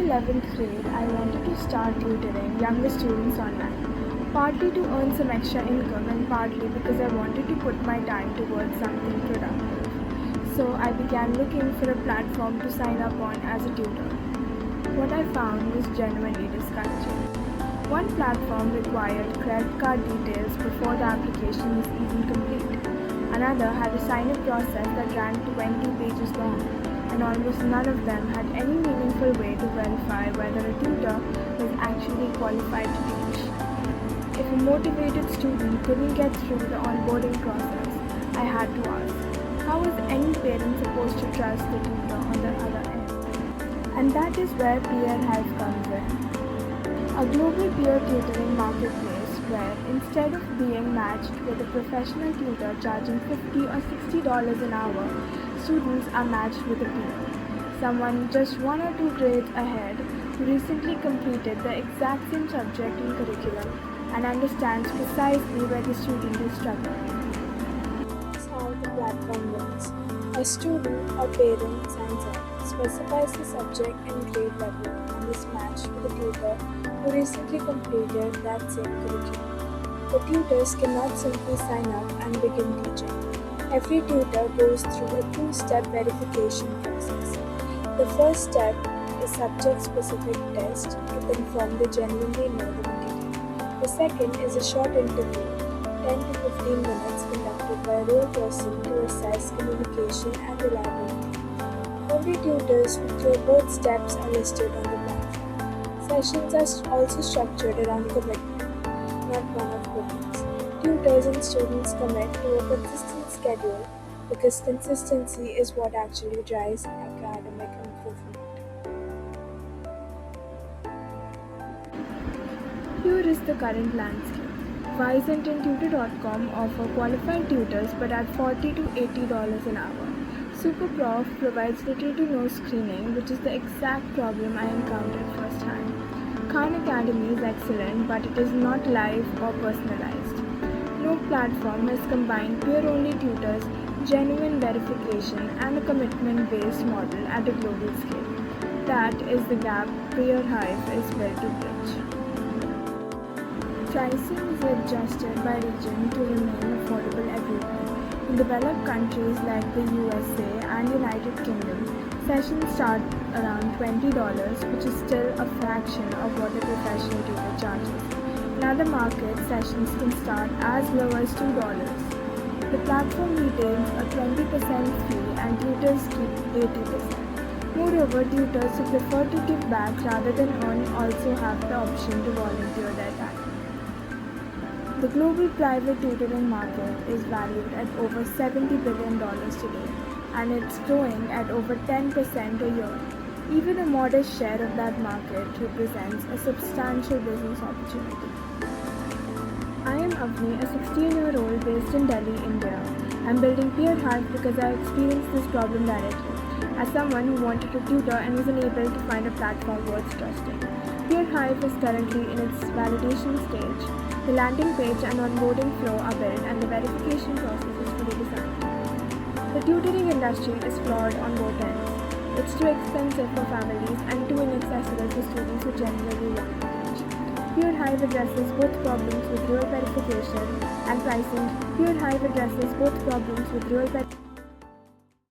11th grade, I wanted to start tutoring younger students online, partly to earn some extra income and partly because I wanted to put my time towards something productive. So I began looking for a platform to sign up on as a tutor. What I found was genuinely discouraging. One platform required credit card details before the application was even complete. Another had a sign-up process that ran 20 pages long, and almost none of them had any meaningful way to verify whether a tutor was actually qualified to teach. If a motivated student couldn't get through the onboarding process, I had to ask, how is any parent supposed to trust the tutor on the other end? And that is where PeerHive comes in. A global peer tutoring marketplace where instead of being matched with a professional tutor charging $50 or $60 an hour, students are matched with a peer, someone just one or two grades ahead who recently completed the exact same subject and curriculum and understands precisely where the student is struggling. That's how the platform works. A student or parent signs up, specifies the subject and grade level, and is matched with a tutor who recently completed that same curriculum. The tutors cannot simply sign up and begin teaching. Every tutor goes through a two-step verification process. The first step is subject-specific test to confirm they genuinely know the material. The second is a short interview, 10 to 15 minutes, conducted by a role person to assess communication and reliability. Only tutors who clear both steps are listed on the platform. Sessions are also structured around commitment, not one-off bookings. Tutors and students commit to a consistent schedule because consistency is what actually drives academic improvement. Here is the current landscape. Vyzant and Tutor.com offer qualified tutors but at $40 to $80 an hour. SuperProf provides little to no screening, which is the exact problem I encountered firsthand. Khan Academy is excellent, but it is not live or personalized. No platform has combined peer-only tutors, genuine verification, and a commitment-based model at a global scale. That is the gap PeerHive is built to bridge. Pricing is adjusted by region to remain affordable everywhere. In developed countries like the USA and United Kingdom, sessions start around $20, which is still a fraction of what a professional tutor charges. In other markets, sessions can start as low as $2. The platform retains a 20% fee and tutors keep 80%. Moreover, tutors who prefer to give back rather than earn also have the option to volunteer their time. The global private tutoring market is valued at over $70 billion today, and it's growing at over 10% a year. Even a modest share of that market represents a substantial business opportunity. I am Avni, a 16-year-old based in Delhi, India. I'm building PeerHive because I experienced this problem directly, as someone who wanted to tutor and was unable to find a platform worth trusting. PeerHive is currently in its validation stage. The landing page and onboarding flow are built and the verification process is fully designed. The tutoring industry is flawed on both ends. It's too expensive for families and too inaccessible for students who genuinely want to teach. PeerHive addresses both problems with real verification and pricing. PeerHive addresses both problems with real verification.